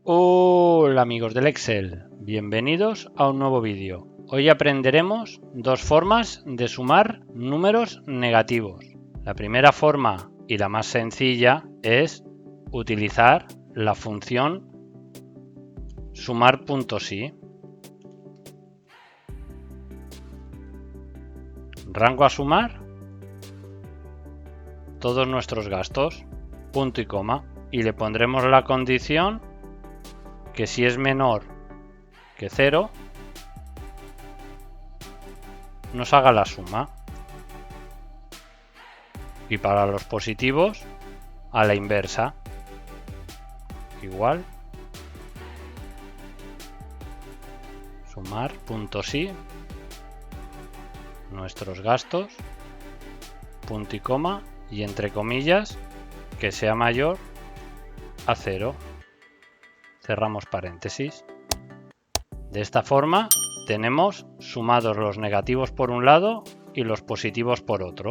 Hola amigos del Excel, bienvenidos a un nuevo vídeo. Hoy aprenderemos dos formas de sumar números negativos. La primera forma y la más sencilla es utilizar la función sumar.si. Rango a sumar todos nuestros gastos, punto y coma, y le pondremos la condición que si es menor que 0 nos haga la suma, y para los positivos a la inversa, igual sumar.si nuestros gastos, punto y coma, y entre comillas que sea mayor a 0. Cerramos paréntesis. De esta forma tenemos sumados los negativos por un lado y los positivos por otro.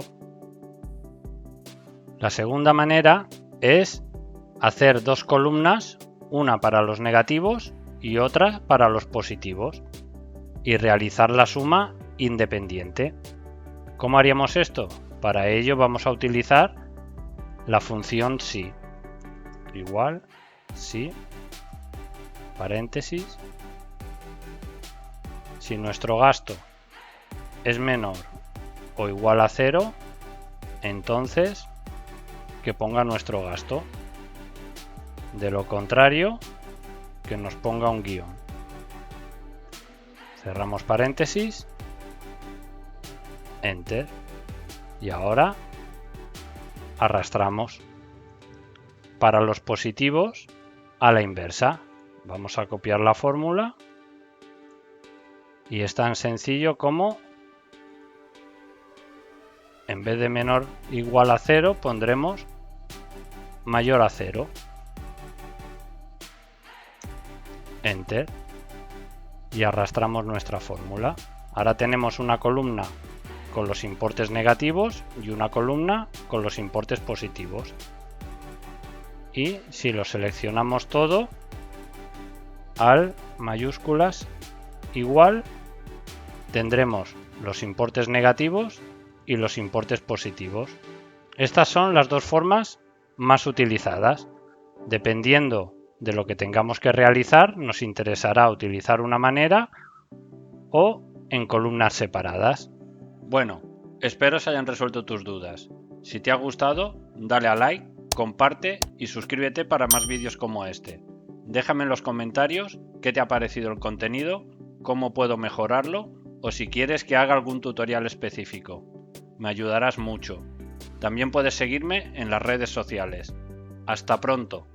La segunda manera es hacer dos columnas, una para los negativos y otra para los positivos, y realizar la suma independiente. ¿Cómo haríamos esto? Para ello vamos a utilizar la función si. Igual si, paréntesis, si nuestro gasto es menor o igual a 0, entonces que ponga nuestro gasto. De lo contrario, que nos ponga un guión. Cerramos paréntesis, enter, y ahora arrastramos. Para los positivos a la inversa, vamos a copiar la fórmula y es tan sencillo como en vez de menor o igual a 0 pondremos mayor a 0. Enter, y arrastramos nuestra fórmula. Ahora tenemos una columna con los importes negativos y una columna con los importes positivos. Y si lo seleccionamos todo, al mayúsculas igual, tendremos los importes negativos y los importes positivos. Estas son las dos formas más utilizadas. Dependiendo de lo que tengamos que realizar, nos interesará utilizar una manera o en columnas separadas. Bueno, espero se hayan resuelto tus dudas. Si te ha gustado, dale a like, comparte y suscríbete para más vídeos como este. Déjame en los comentarios qué te ha parecido el contenido, cómo puedo mejorarlo o si quieres que haga algún tutorial específico. Me ayudarás mucho. También puedes seguirme en las redes sociales. ¡Hasta pronto!